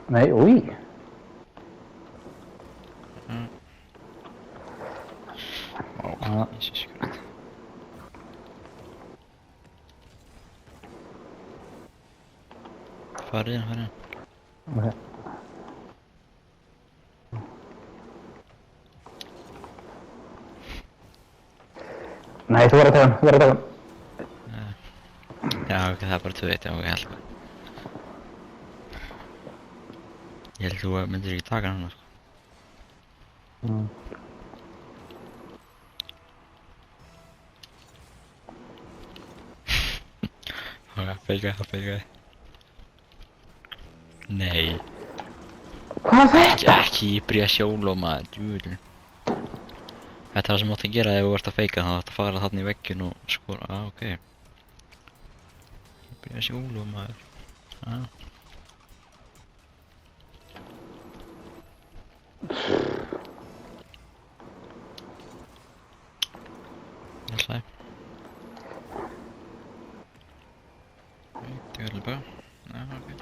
Nei, úi. Vá, Jesus Christ. Farið inn. Ok. Nei, þú verður að taka hann. Já, ok, það er bara 2-1, já, ok, held að. Ég held þú myndir ekki taka hann, sko. Ok, feikaði. Nei. Hvað er þetta? Ekki byrja sjóla maður, djúvillin. Þetta er það sem átti að gera ef þú ert að feika, þá átti að fara þarna í vegginn og skora, ok. Byrja sjóla maður, Alltaf. Det gør det bare. Ja, okay.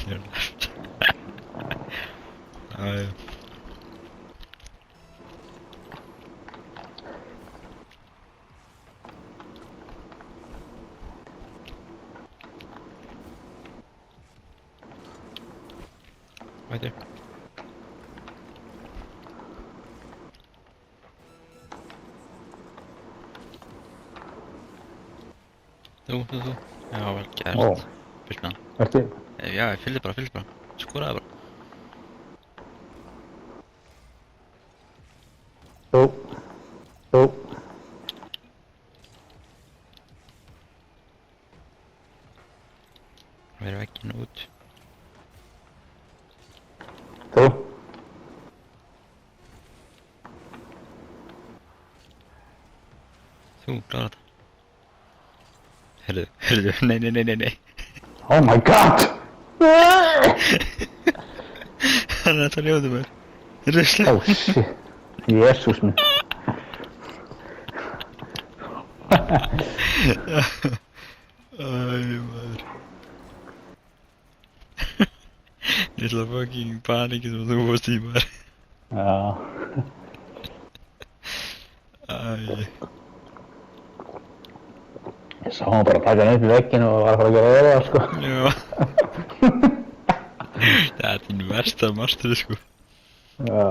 You're left. Right there. Þú. Já, vel gert. Ó. Fylg með hann. Ertu? Já, fylgði bara. Skoraði bara. Þú. Verið vegginn út. Þú. Þú, klára þetta. Heyrðu, nei. Oh my god! Hann er alltaf ljóðið mér. Rusla. Oh shit. Jesús minn. Maður. Lilla fucking panikið sem þú varst í maður. Já. Ég sá hann bara taka hann upp í vegginn og var að fara að gera það, sko. Já. Það er þín versta master, sko. Já.